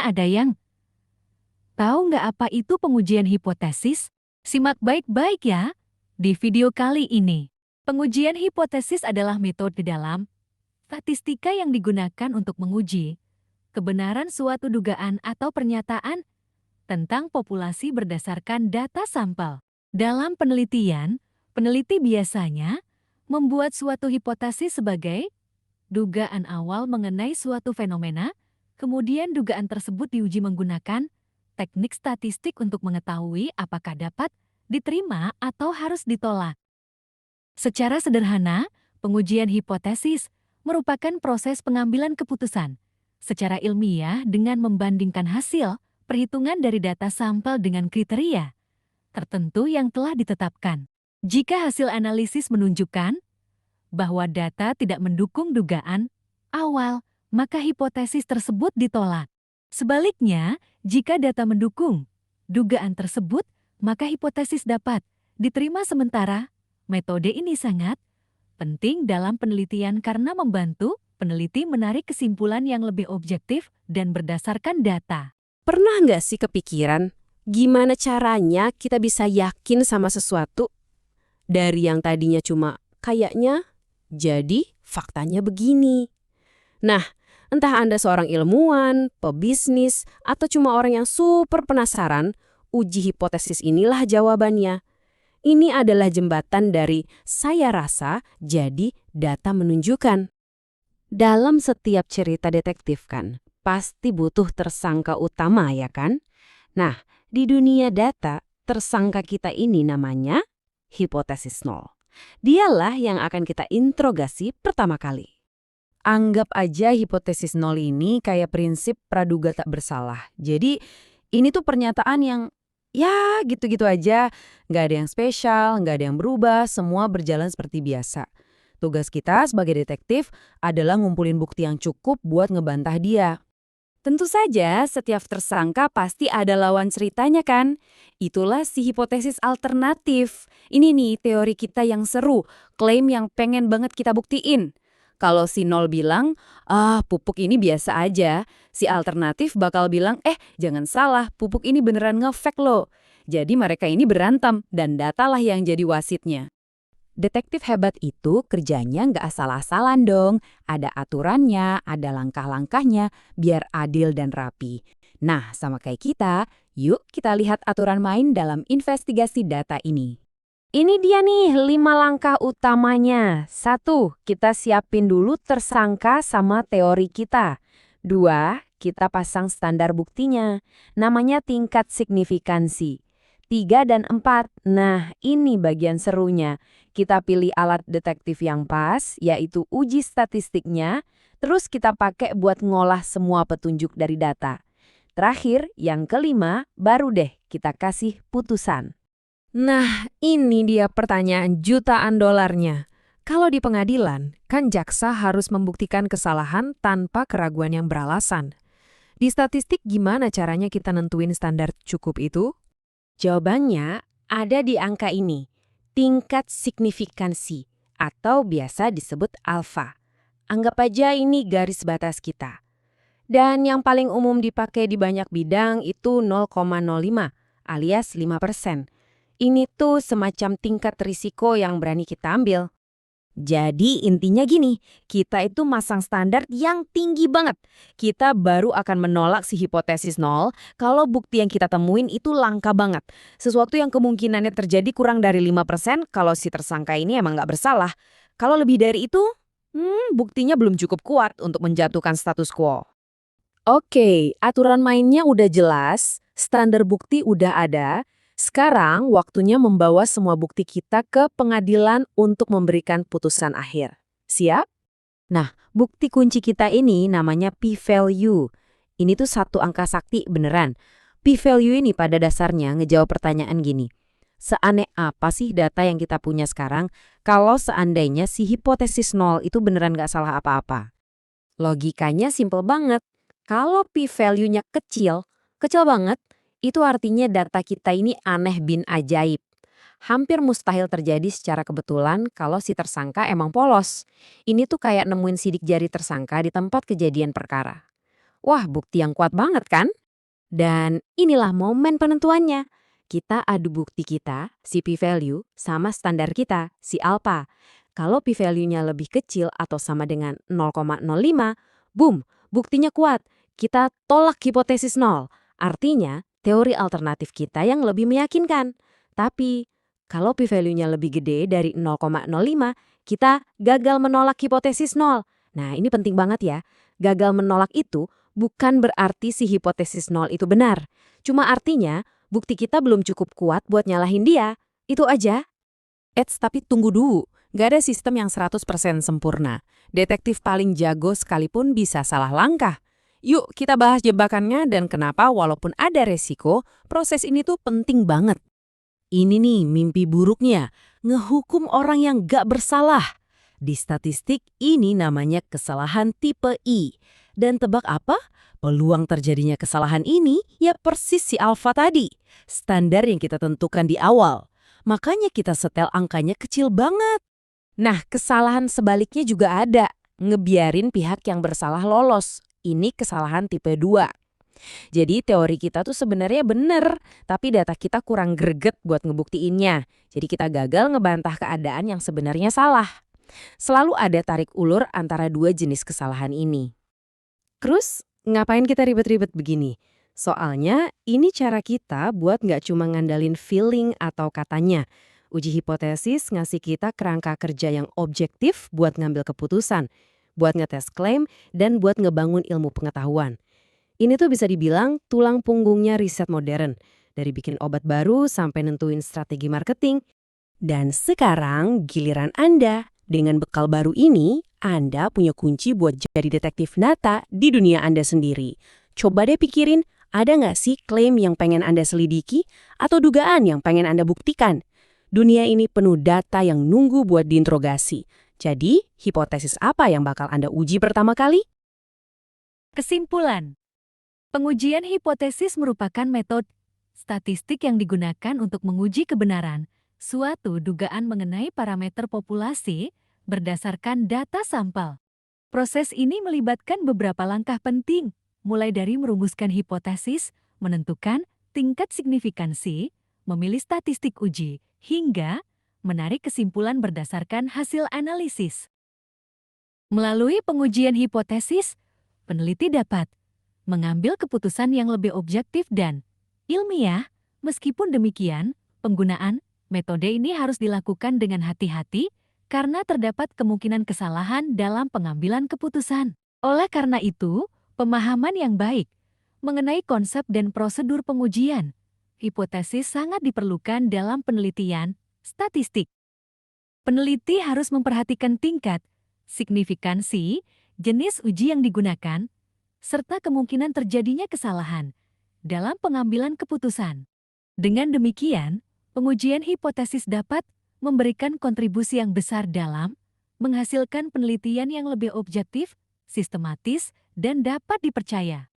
Kayaknya ada yang tahu nggak apa itu pengujian hipotesis? Simak baik-baik ya di video kali ini. Pengujian hipotesis adalah metode dalam statistika yang digunakan untuk menguji kebenaran suatu dugaan atau pernyataan tentang populasi berdasarkan data sampel. Dalam penelitian, peneliti biasanya membuat suatu hipotesis sebagai dugaan awal mengenai suatu fenomena, kemudian dugaan tersebut diuji menggunakan teknik statistik untuk mengetahui apakah dapat diterima atau harus ditolak. Secara sederhana, pengujian hipotesis merupakan proses pengambilan keputusan secara ilmiah dengan membandingkan hasil perhitungan dari data sampel dengan kriteria tertentu yang telah ditetapkan. Jika hasil analisis menunjukkan bahwa data tidak mendukung dugaan awal, maka hipotesis tersebut ditolak. Sebaliknya, jika data mendukung dugaan tersebut, maka hipotesis dapat diterima sementara. Metode ini sangat penting dalam penelitian karena membantu peneliti menarik kesimpulan yang lebih objektif dan berdasarkan data. Pernah nggak sih kepikiran gimana caranya kita bisa yakin sama sesuatu dari yang tadinya cuma kayaknya jadi faktanya begini? Nah, entah Anda seorang ilmuwan, pebisnis, atau cuma orang yang super penasaran, uji hipotesis inilah jawabannya. Ini adalah jembatan dari saya rasa jadi data menunjukkan. Dalam setiap cerita detektif kan, pasti butuh tersangka utama ya kan? Nah, di dunia data, tersangka kita ini namanya hipotesis nol. Dialah yang akan kita interogasi pertama kali. Anggap aja hipotesis nol ini kayak prinsip praduga tak bersalah. Jadi ini tuh pernyataan yang ya gitu-gitu aja, nggak ada yang spesial, nggak ada yang berubah, semua berjalan seperti biasa. Tugas kita sebagai detektif adalah ngumpulin bukti yang cukup buat ngebantah dia. Tentu saja, setiap tersangka pasti ada lawan ceritanya kan? Itulah si hipotesis alternatif. Ini nih teori kita yang seru, klaim yang pengen banget kita buktiin. Kalau si nol bilang, pupuk ini biasa aja. Si alternatif bakal bilang, jangan salah, pupuk ini beneran ngefek loh. Jadi mereka ini berantem dan datalah yang jadi wasitnya. Detektif hebat itu kerjanya nggak asal-asalan dong. Ada aturannya, ada langkah-langkahnya, biar adil dan rapi. Nah, sama kayak kita, yuk kita lihat aturan main dalam investigasi data ini. Ini dia nih 5 langkah utamanya. 1. Kita siapin dulu tersangka sama teori kita. 2. Kita pasang standar buktinya. Namanya tingkat signifikansi. 3 dan 4. Nah, ini bagian serunya. Kita pilih alat detektif yang pas, yaitu uji statistiknya. Terus kita pakai buat ngolah semua petunjuk dari data. Terakhir, yang kelima, baru deh kita kasih putusan. Nah, ini dia pertanyaan jutaan dolarnya. Kalau di pengadilan, kan jaksa harus membuktikan kesalahan tanpa keraguan yang beralasan. Di statistik gimana caranya kita nentuin standar cukup itu? Jawabannya ada di angka ini, tingkat signifikansi, atau biasa disebut alfa. Anggap aja ini garis batas kita. Dan yang paling umum dipakai di banyak bidang itu 0,05 alias 5%. Ini tuh semacam tingkat risiko yang berani kita ambil. Jadi intinya gini, kita itu masang standar yang tinggi banget. Kita baru akan menolak si hipotesis nol kalau bukti yang kita temuin itu langka banget. Sesuatu yang kemungkinannya terjadi kurang dari 5% kalau si tersangka ini emang nggak bersalah. Kalau lebih dari itu, buktinya belum cukup kuat untuk menjatuhkan status quo. Oke, aturan mainnya udah jelas, standar bukti udah ada. Sekarang waktunya membawa semua bukti kita ke pengadilan untuk memberikan putusan akhir. Siap? Nah, bukti kunci kita ini namanya p-value. Ini tuh satu angka sakti beneran. P-value ini pada dasarnya ngejawab pertanyaan gini. Seaneh apa sih data yang kita punya sekarang kalau seandainya si hipotesis nol itu beneran gak salah apa-apa? Logikanya simple banget. Kalau p-value-nya kecil, kecil banget, itu artinya data kita ini aneh bin ajaib. Hampir mustahil terjadi secara kebetulan kalau si tersangka emang polos. Ini tuh kayak nemuin sidik jari tersangka di tempat kejadian perkara. Wah, bukti yang kuat banget kan? Dan inilah momen penentuannya. Kita adu bukti kita, si p-value, sama standar kita, si alpha. Kalau p-value-nya lebih kecil atau sama dengan 0,05, boom, buktinya kuat. Kita tolak hipotesis nol. Artinya, teori alternatif kita yang lebih meyakinkan. Tapi, kalau p-value-nya lebih gede dari 0,05, kita gagal menolak hipotesis nol. Nah, ini penting banget ya. Gagal menolak itu bukan berarti si hipotesis nol itu benar. Cuma artinya, bukti kita belum cukup kuat buat nyalahin dia. Itu aja. Tapi tunggu dulu. Nggak ada sistem yang 100% sempurna. Detektif paling jago sekalipun bisa salah langkah. Yuk kita bahas jebakannya dan kenapa walaupun ada resiko, proses ini tuh penting banget. Ini nih mimpi buruknya, ngehukum orang yang gak bersalah. Di statistik ini namanya kesalahan tipe I. Dan tebak apa? Peluang terjadinya kesalahan ini ya persis si alfa tadi. Standar yang kita tentukan di awal. Makanya kita setel angkanya kecil banget. Nah, kesalahan sebaliknya juga ada. Ngebiarin pihak yang bersalah lolos. Ini kesalahan tipe 2. Jadi teori kita tuh sebenarnya bener, tapi data kita kurang greget buat ngebuktiinnya. Jadi kita gagal ngebantah keadaan yang sebenarnya salah. Selalu ada tarik ulur antara dua jenis kesalahan ini. Terus, ngapain kita ribet-ribet begini? Soalnya, ini cara kita buat nggak cuma ngandalin feeling atau katanya. Uji hipotesis ngasih kita kerangka kerja yang objektif buat ngambil keputusan, buat ngetes klaim, dan buat ngebangun ilmu pengetahuan. Ini tuh bisa dibilang tulang punggungnya riset modern, dari bikin obat baru sampai nentuin strategi marketing. Dan sekarang giliran Anda. Dengan bekal baru ini, Anda punya kunci buat jadi detektif data di dunia Anda sendiri. Coba deh pikirin, ada nggak sih klaim yang pengen Anda selidiki atau dugaan yang pengen Anda buktikan? Dunia ini penuh data yang nunggu buat diinterogasi. Jadi, hipotesis apa yang bakal Anda uji pertama kali? Kesimpulan. Pengujian hipotesis merupakan metode statistik yang digunakan untuk menguji kebenaran suatu dugaan mengenai parameter populasi berdasarkan data sampel. Proses ini melibatkan beberapa langkah penting, mulai dari merumuskan hipotesis, menentukan tingkat signifikansi, memilih statistik uji, hingga menarik kesimpulan berdasarkan hasil analisis. Melalui pengujian hipotesis, peneliti dapat mengambil keputusan yang lebih objektif dan ilmiah. Meskipun demikian, penggunaan metode ini harus dilakukan dengan hati-hati karena terdapat kemungkinan kesalahan dalam pengambilan keputusan. Oleh karena itu, pemahaman yang baik mengenai konsep dan prosedur pengujian hipotesis sangat diperlukan dalam penelitian statistik. Peneliti harus memperhatikan tingkat signifikansi, jenis uji yang digunakan, serta kemungkinan terjadinya kesalahan dalam pengambilan keputusan. Dengan demikian, pengujian hipotesis dapat memberikan kontribusi yang besar dalam menghasilkan penelitian yang lebih objektif, sistematis, dan dapat dipercaya.